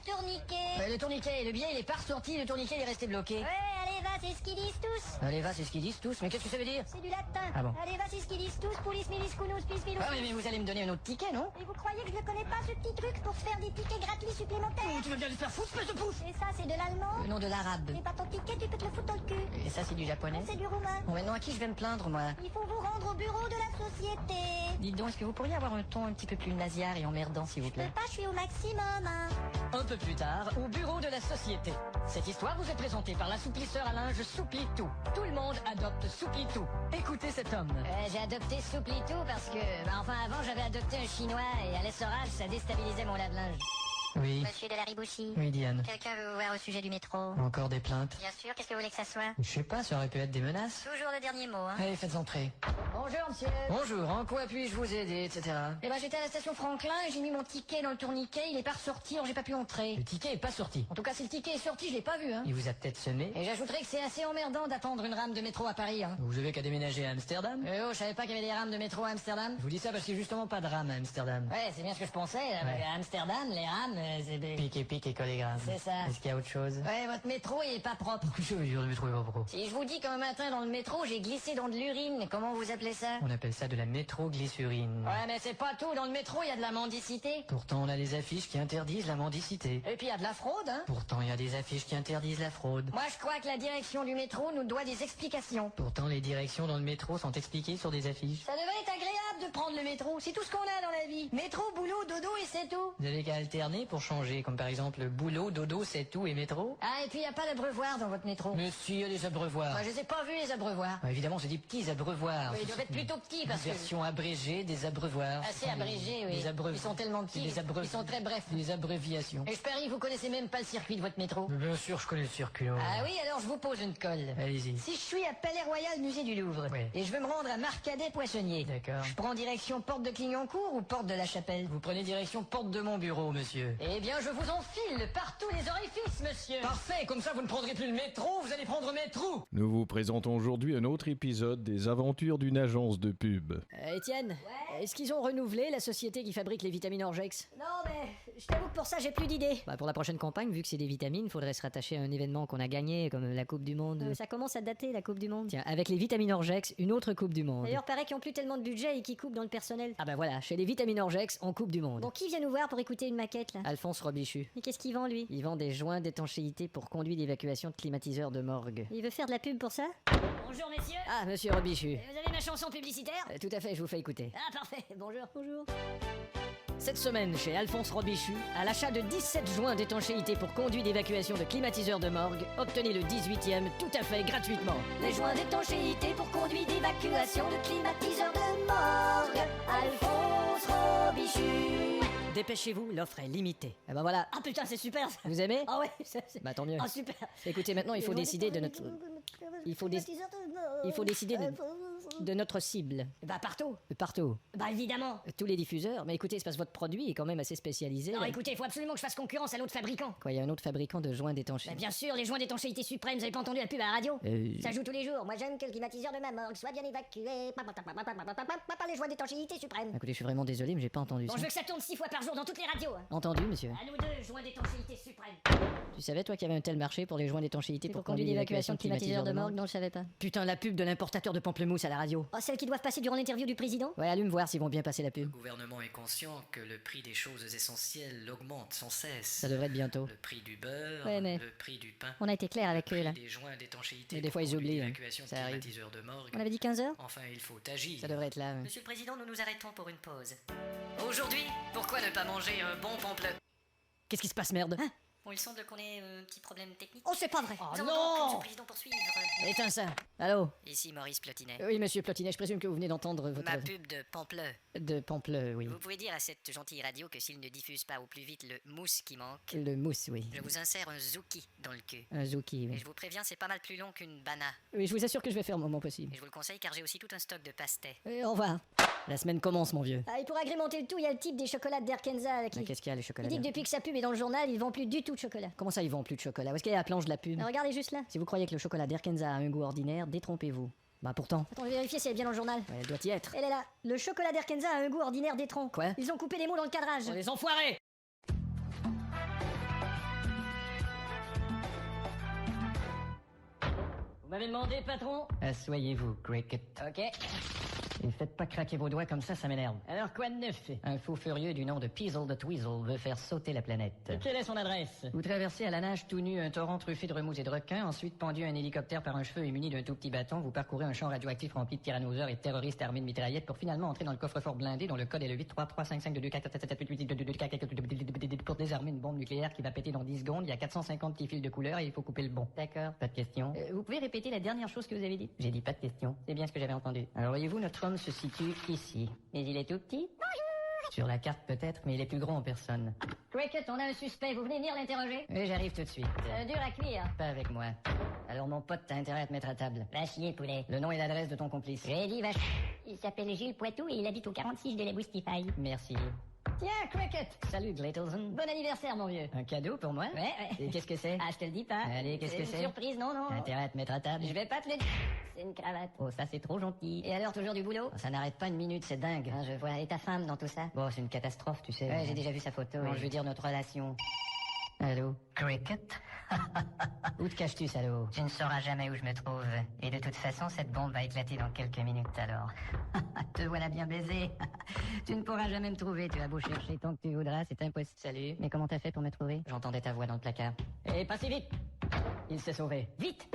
tourniquet.
le tourniquet. Le billet il est pas ressorti, le tourniquet il est resté bloqué.
Ouais, allez, va, c'est ce qu'ils disent tous.
Allez va, c'est ce qu'ils disent tous, mais qu'est-ce que ça veut dire?
C'est du latin.
Ah bon.
Allez, va, c'est ce qu'ils disent tous. Poulis, milis, kunus, pis, pilous.
Ah oui, mais vous allez me donner un autre ticket, non?
Et vous croyez que je ne connais pas ce petit truc pour se faire des tickets gratuits supplémentaires?
Tu veux bien le faire foutre, espèce de pouf!
Et ça, c'est de l'allemand.
Le nom de l'arabe.
C'est pas ton ticket, tu peux te le foutre dans le cul.
Et ça c'est du japonais?
C'est du roumain.
Bon maintenant à qui je vais me plaindre moi?
Il faut vous rendre au bureau de la société.
Dites donc, est-ce que vous pourriez avoir un ton un petit peu plus nasillard et emmerdant s'il vous
Je peux
plaît?
pas, je suis au maximum, hein.
Un peu plus tard, au bureau de la société. Cette histoire vous est présentée par l'assouplisseur à linge Souplitou. Tout le monde adopte Souplitou. Écoutez cet homme.
J'ai adopté Souplitou parce que, enfin avant j'avais adopté un chinois et à l'essorage ça déstabilisait mon lave-linge.
Oui.
Monsieur de la Ribouchie.
Oui, Diane.
Quelqu'un veut vous voir au sujet du métro.
Encore des plaintes?
Bien sûr, qu'est-ce que vous voulez que ça soit?
Je sais pas, ça aurait pu être des menaces.
Toujours le dernier mot, hein.
Allez, faites entrer.
Bonjour, monsieur.
Bonjour, en quoi puis-je vous aider, etc.
Eh ben, j'étais à la station Franklin et j'ai mis mon ticket dans le tourniquet, il est pas ressorti, alors j'ai pas pu entrer.
Le ticket est pas sorti.
En tout cas, si le ticket est sorti, je l'ai pas vu, hein.
Il vous a peut-être semé.
Et j'ajouterais que c'est assez emmerdant d'attendre une rame de métro à Paris, hein.
Vous avez qu'à déménager à Amsterdam.
Oh, je savais pas qu'il y avait des rames de métro à Amsterdam.
Je vous dis ça parce qu'il y a justement pas de rame à Amsterdam.
Ouais, c'est bien ce que je pensais.
Ouais.
À Amsterdam, les rames, c'est des...
Pique et collégramme.
C'est ça.
Est-ce qu'il y a autre chose?
Ouais, votre métro, il est pas propre.
Qu'est-ce que ça veut dire, le métro est pas propre?
Si je vous dis qu'un matin dans le métro, j'ai glissé dans de l'urine, comment vous appelez ça?
On appelle ça de la métroglycérine.
Ouais, mais c'est pas tout. Dans le métro, il y a de la mendicité.
Pourtant, on a des affiches qui interdisent la mendicité.
Et puis, il y a de la fraude, hein.
Pourtant, il y a des affiches qui interdisent la fraude.
Moi, je crois que la direction du métro nous doit des explications.
Pourtant, les directions dans le métro sont expliquées sur des affiches.
Ça devrait être agréable de prendre le métro. C'est tout ce qu'on a dans la vie. Métro, boulot, dodo et c'est tout.
Vous avez qu'à alterner pour changer, comme par exemple boulot, dodo, c'est tout et métro.
Ah, et puis, il n'y a pas d'abreuvoir dans votre métro.
Mais si, il y a des abreuvoirs.
Moi, je les ai pas vus, les abreuvoirs.
Ah, évidemment, c'est des petits abreuvoirs.
Oui, ils doivent être plutôt petits parce que...
Version abrégée des abreuvoirs.
Assez abrégés, oui.
Des abreuvoirs.
Ils sont tellement petits. Ils sont très brefs.
Des abréviations.
Et je parie que vous connaissez même pas le circuit de votre métro.
Mais bien sûr, je connais le circuit.
Ah oui, alors je vous pose une colle.
Allez-y.
Si je suis à Palais Royal, musée du Louvre,
Oui.
et je veux me rendre à Marcadet Poissonnier,
D'accord.
je prends direction porte de Clignancourt ou porte de la Chapelle?
Vous prenez direction porte de mon bureau, monsieur.
Eh bien, je vous enfile par tous les orifices, monsieur.
Parfait, comme ça vous ne prendrez plus le métro, vous allez prendre mes trous.
Nous vous présentons aujourd'hui un autre épisode des aventures d'une agence de pub.
Étienne, est-ce qu'ils ont renouvelé la société qui fabrique les vitamines Orgex?
Non, mais je t'avoue que pour ça, j'ai plus d'idées.
Bah pour la prochaine campagne, vu que c'est des vitamines, faudrait se rattacher à un événement qu'on a gagné, comme la Coupe du Monde.
Ça commence à dater, la Coupe du Monde.
Tiens, avec les vitamines Orgex, une autre Coupe du Monde.
D'ailleurs, paraît qu'ils ont plus tellement de budget et qu'ils coupent dans le personnel.
Ah bah voilà, chez les vitamines Orgex, on Coupe du Monde.
Bon, qui vient nous voir pour écouter une maquette, là?
Alphonse Robichu.
Mais qu'est-ce qu'il vend, lui?
Il vend des joints d'étanchéité pour conduits d'évacuation de climatiseurs de morgue.
Il veut faire de la pub pour ça? Bonjour, messieurs.
Ah, monsieur Robichu.
Vous avez ma chanson publicitaire?
Tout à fait, je vous fais écouter.
Ah, parfait. Bonjour. Bonjour.
Cette semaine, chez Alphonse Robichu, à l'achat de 17 joints d'étanchéité pour conduits d'évacuation de climatiseurs de morgue, obtenez le 18e tout à fait gratuitement.
Les joints d'étanchéité pour conduits d'évacuation de climatiseurs de morgue. Alphonse Robichu.
Dépêchez-vous, l'offre est limitée. Et ben voilà.
Ah putain, c'est super ça.
Vous aimez?
Ah ouais,
Bah tant mieux.
Ah super.
Écoutez, maintenant il faut décider de notre... Il faut décider de... De notre cible.
Bah partout.
Partout.
Bah évidemment.
Tous les diffuseurs. Mais écoutez, c'est parce que votre produit est quand même assez spécialisé.
Non,
là.
écoutez, il faut absolument que je fasse concurrence à l'autre fabricant.
Quoi, il y a un autre fabricant de joints d'étanchéité?
Bah bien sûr, les joints d'étanchéité suprême, vous avez pas entendu la pub à la radio? Ça joue tous les jours. Moi j'aime que le climatiseur de ma morgue soit bien évacué. Papa, les joints d'étanchéité suprême.
Écoutez, je suis vraiment désolé, mais j'ai pas entendu
Bon,
ça.
je veux que ça tourne 6 fois par jour dans toutes les radios. Hein.
Entendu, monsieur.
À nous deux, joints d'étanchéité suprême.
Tu savais, toi, qu'il y avait un tel marché pour les joints d'étanchéité
Pour conduire d'évacuation de climatiseur de morgue, non, je savais pas.
Putain, la pub de l'importateur de pamplemousse à la radio.
Oh, celles qui doivent passer durant l'interview du président?
Ouais, allume voir s'ils vont bien passer la pub.
Le gouvernement est conscient que le prix des choses essentielles augmente sans cesse.
Ça devrait être bientôt.
Le prix du beurre,
Ouais, mais-
le prix du pain,
On a été clair avec
le
eux
prix
là.
des joints d'étanchéité.
Mais des
pour
fois, ils
conduire
oublient, hein.
l'évacuation de
Ça arrive.
climatiseurs de morgue.
On avait dit 15 heures?
Enfin, il faut agir.
Ça devrait être là. Ouais.
Monsieur le Président, nous nous arrêtons pour une pause. Aujourd'hui, pourquoi ne pas manger un bon pampleux?
Qu'est-ce qui se passe, merde?
Bon, il semble qu'on ait un petit problème technique.
Oh, c'est pas vrai.
Oh
Nous allons
non
donc, Monsieur le Président, poursuivre.
Éteins ça. Allô?
Ici Maurice Plotinet.
Oui, monsieur Plotinet, je présume que vous venez d'entendre votre...
Ma pub de pampleux.
De Pampleux, oui.
Vous pouvez dire à cette gentille radio que s'il ne diffuse pas au plus vite le mousse qui manque,
Le mousse, oui.
je vous insère un zouki dans le cul.
Un zouki,
Et
oui.
je vous préviens, c'est pas mal plus long qu'une bana.
Oui, je vous assure que je vais faire mon possible.
Et je vous le conseille car j'ai aussi tout un stock de pastés.
Au revoir. La semaine commence, mon vieux.
Ah, et pour agrémenter le tout, il y a le type des chocolats d'Erkenza là, qui...
Mais qu'est-ce qu'il y a, les chocolats?
Il dit que depuis que sa pub est dans le journal, ils vendent plus du tout de chocolat.
Comment ça, ils vendent plus de chocolat? Où est-ce qu'il y a la planche de la pub?
Mais regardez juste là.
Si vous croyez que le chocolat d'Erkenza a un goût ordinaire, détrompez-vous. Bah pourtant,
Attends, je vais vérifier si elle est bien dans le journal.
elle doit y être.
Elle est là. Le chocolat d'Erkenza a un goût ordinaire d'étron.
Quoi?
Ils ont coupé les mots dans le cadrage.
Oh, les enfoirés! Vous m'avez demandé, patron? Asseyez-vous, Cricket. Ok. Et faites pas craquer vos doigts comme ça m'énerve. Alors quoi de neuf? Un fou furieux du nom de Peasel de Tweezle veut faire sauter la planète. Et quelle est son adresse? Vous traversez à la nage tout nu un torrent truffé de remous et de requins, ensuite pendu à un hélicoptère par un cheveu et muni d'un tout petit bâton, vous parcourez un champ radioactif rempli de tyrannosaures et de terroristes armés de mitraillettes pour finalement entrer dans le coffre-fort blindé dont le code est le 833552244 pour désarmer une bombe nucléaire qui va péter dans 10 secondes. Il y a 450 petits fils de couleur et il faut couper le bon. D'accord, pas de question. Vous pouvez répéter la dernière chose que vous avez dit? J'ai dit pas de question. C'est bien ce que j'avais entendu. Alors voyez-vous, notre homme se situe ici. Mais il est tout petit? Sur la carte peut-être, mais il est plus grand en personne.
Cricket, on a un suspect. Vous venez venir l'interroger?
Oui, j'arrive tout de suite.
Dur à cuire.
Pas avec moi. Alors mon pote, t'as intérêt à te mettre à table.
Va chier, poulet.
Le nom et l'adresse de ton complice.
J'ai dit vache. Il s'appelle Gilles Poitou et il habite au 46 de la Boustify.
Merci.
Tiens, Cricket.
Salut, Glattelson.
Bon anniversaire, mon vieux.
Un cadeau pour moi?
Ouais.
Et qu'est-ce que c'est?
Ah, je te le dis pas.
Allez, qu'est-ce que
une
c'est?
surprise, non.
T'as intérêt à te mettre à table.
Je vais pas te le dire. C'est une cravate.
Oh, ça c'est trop gentil.
Et alors, toujours du boulot?
Ça n'arrête pas une minute, c'est dingue.
Ah, je vois. Et ta femme dans tout ça?
Bon, c'est une catastrophe, tu sais.
Ouais, j'ai déjà vu sa photo.
Non,
et-
je veux dire notre relation. Allô? Cricket? Où te caches-tu, salaud?
Tu ne sauras jamais où je me trouve. Et de toute façon, cette bombe va éclater dans quelques minutes alors.
Te voilà bien baisé. Tu ne pourras jamais me trouver, tu as beau chercher tant que tu voudras, c'est impossible. Salut.
Mais comment t'as fait pour me trouver?
J'entendais ta voix dans le placard. Et pas si vite! Il s'est sauvé. Vite!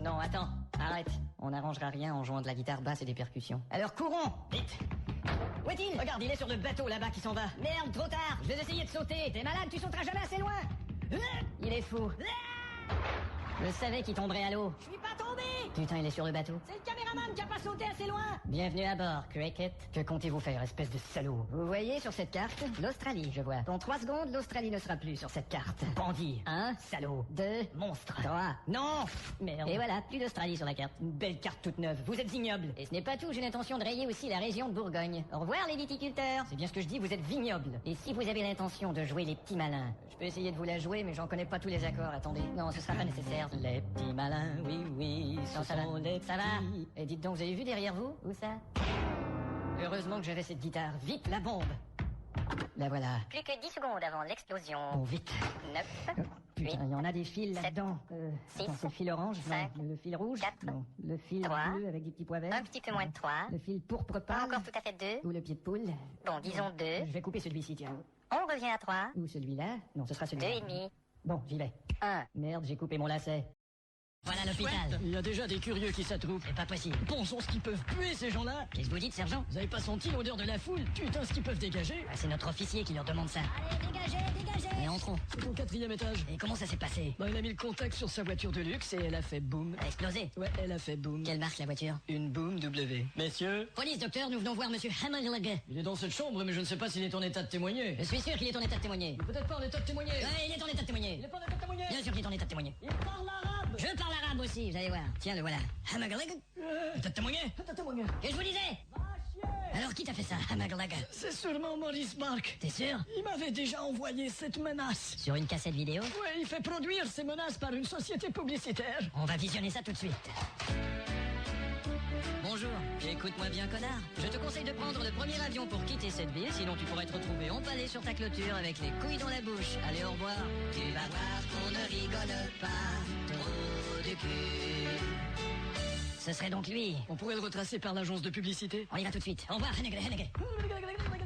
Non, attends, arrête. On n'arrangera rien en jouant de la guitare basse et des percussions. Alors courons! Vite! Où est-il? Regarde, il est sur le bateau là-bas qui s'en va. Merde, trop tard! Je vais essayer de sauter. T'es malade, tu sauteras jamais assez loin! Il est fou. Je savais qu'il tomberait à l'eau.
Je suis pas tombé!
Putain, il est sur le bateau.
C'est le caméraman qui a pas sauté assez loin!
Bienvenue à bord, Cricket. Que comptez-vous faire, espèce de salaud? Vous voyez sur cette carte, l'Australie, je vois. Dans 3 secondes, l'Australie ne sera plus sur cette carte. Bandit. 1, salaud. 2, monstre. 3, non! Merde. Et voilà, plus d'Australie sur la carte. Une belle carte toute neuve. Vous êtes ignoble. Et ce n'est pas tout, j'ai l'intention de rayer aussi la région de Bourgogne. Au revoir les viticulteurs. C'est bien ce que je dis, vous êtes vignoble. Et si vous avez l'intention de jouer les petits malins, je peux essayer de vous la jouer, mais j'en connais pas tous les accords. Attendez. Non, ce sera pas nécessaire. Les petits malins, oui, oui,
Non, ça va.
ça va. Et dites donc, vous avez vu derrière vous? Où ça? Heureusement que j'avais cette guitare. Vite, la bombe! La voilà.
Plus que 10 secondes avant l'explosion.
Bon, vite.
9,
Putain, il y en a des fils
Sept,
là-dedans.
six,
Attends, c'est le fil orange,
cinq,
non. Le fil rouge,
quatre,
non. Le fil
trois,
bleu avec des petits pois verts.
un petit peu moins de 3.
Le fil pourpre
Pas
pâle.
encore tout à fait 2.
Ou le pied de poule.
Bon, disons 2.
Je vais couper celui-ci, tiens.
On revient à 3.
Ou celui-là. Non, ce sera
2
celui-là.
et demi.
Bon, j'y vais.
1.
Merde, j'ai coupé mon lacet. Voilà l'hôpital.
Il y a déjà des curieux qui s'attroupent.
C'est pas possible.
Bon sang, ce qu'ils peuvent puer, ces gens-là.
Qu'est-ce que vous dites, sergent?
Vous avez pas senti l'odeur de la foule? Putain, ce qu'ils peuvent dégager.
Ah, c'est notre officier qui leur demande ça.
Allez, dégagez!
Mais entrons.
C'est au 4e étage.
Et comment ça s'est passé?
Bah, il a mis le contact sur sa voiture de luxe et elle a fait boum.
Elle a explosé.
Ouais, elle a fait boum.
Quelle marque la voiture?
Une boum W. Messieurs,
Police, docteur, nous venons voir monsieur Hammerlegge.
il est dans cette chambre, mais je ne sais pas s'il est en état de témoigner.
Je suis sûr qu'il est en état de témoigner.
Peut-être pas en état de témoigner.
Ouais, il est en état de témoigner.
Il est pas en état de témoigner.
Bien sûr qu'il est en état de témoigner.
Il parle arabe.
arabe.
Je parle arabe aussi, vous allez voir. Tiens, le voilà. Hamagalag. Tatamouye. Que je vous disais. Alors qui t'a fait ça, Hamagalag?
C'est sûrement Maurice Bark.
T'es sûr?
Il m'avait déjà envoyé cette menace.
Sur une cassette vidéo?
Ouais, il fait produire ces menaces par une société publicitaire.
On va visionner ça tout de suite. Bonjour, écoute-moi bien connard. Je te conseille de prendre le premier avion pour quitter cette ville, sinon tu pourrais te retrouver empalé sur ta clôture avec les couilles dans la bouche. Allez, au revoir. Tu vas voir qu'on ne rigole pas trop du cul. Ce serait donc lui.
On pourrait le retracer par l'agence de publicité.
On y va tout de suite. Au revoir, Henegre.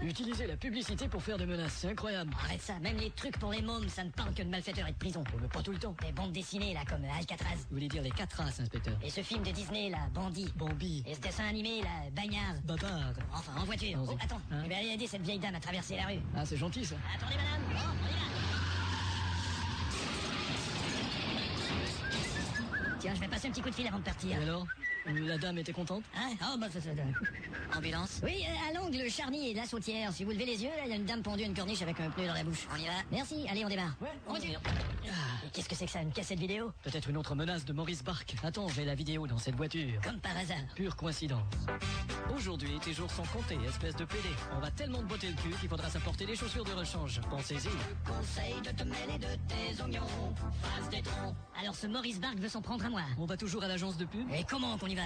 Utiliser la publicité pour faire des menaces, c'est incroyable.
Arrête ça, même les trucs pour les mômes, ça ne parle que de malfaiteurs et de prison.
Mais pas tout le temps.
Des bandes dessinées, là, comme Alcatraz.
Vous voulez dire les 4 races, inspecteur?
Et ce film de Disney, là, Bandit.
Bambi.
Et ce dessin animé, là, Bagnard.
Bavard.
Enfin, en voiture.
Allons-y.
Oh, attends,
Hein?
je vais aller aider cette vieille dame à traverser la rue.
Ah, c'est gentil, ça.
Attendez, madame. Oh, on y va. Tiens, je vais passer un petit coup de fil avant de partir.
Et alors? La dame était contente?
Hein? Oh, bah, ça.
Ambulance?
Oui, à l'angle Charny et de la Sautière. Si vous levez les yeux, là, il y a une dame pendue à une corniche avec un pneu dans la bouche.
On y va?
Merci, allez, on démarre.
Ouais,
on y va. Et qu'est-ce que c'est que ça, une cassette vidéo?
Peut-être une autre menace de Maurice Bark. Attends, j'ai la vidéo dans cette voiture.
Comme par hasard.
Pure coïncidence. Aujourd'hui, tes jours sont comptés, espèce de PD. On va tellement te botter le cul qu'il faudra s'apporter des chaussures de rechange. Pensez-y.
Conseil de te mêler de tes oignons, face des troncs. Alors ce Maurice Bark veut s'en prendre à moi.
On va toujours à l'agence de pub?
Et comment qu'on y va?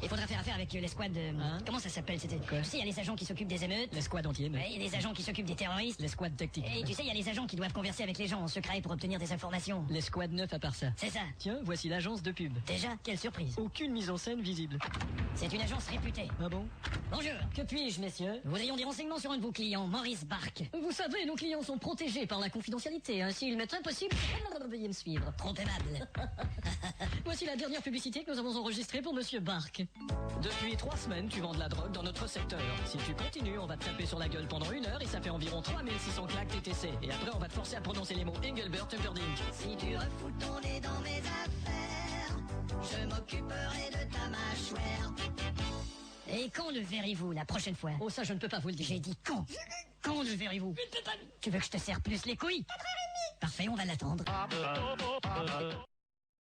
Il faudra faire affaire avec l'escouade de...
Hein?
Comment ça s'appelle? C'était quoi? Tu sais, il y a les agents qui s'occupent des émeutes.
L'escouade anti-émeute.
Ouais, il y a les agents qui s'occupent des terroristes.
L'escouade tactique.
Et tu sais, il y a les agents qui doivent converser avec les gens en secret pour obtenir des informations.
L'escouade 9 à part ça.
C'est ça.
Tiens, voici l'agence de pub.
Déjà, quelle surprise.
Aucune mise en scène visible.
C'est une agence réputée.
Ah bon?
Bonjour.
Que puis-je, messieurs?
Nous voudrions des renseignements sur un de vos clients, Maurice Bark.
Vous savez, nos clients sont protégés par la confidentialité. Ainsi, il m'est impossible... Veuillez me suivre.
Trop aimable.
Voici la dernière publicité que nous avons enregistrée pour Monsieur Bark. Depuis 3 semaines, tu vends de la drogue dans notre secteur. Si tu continues, on va te taper sur la gueule pendant 1 heure et ça fait environ 3600 claques TTC. Et après, on va te forcer à prononcer les mots Engelbert Humperdinck.
Si tu refous ton nez dans mes affaires, je m'occuperai de ta mâchoire. Et quand le verrez-vous la prochaine fois?
Oh, ça, je ne peux pas vous le dire.
J'ai dit quand? Quand le verrez-vous? Tu veux que je te serre plus les couilles? Parfait, on va l'attendre.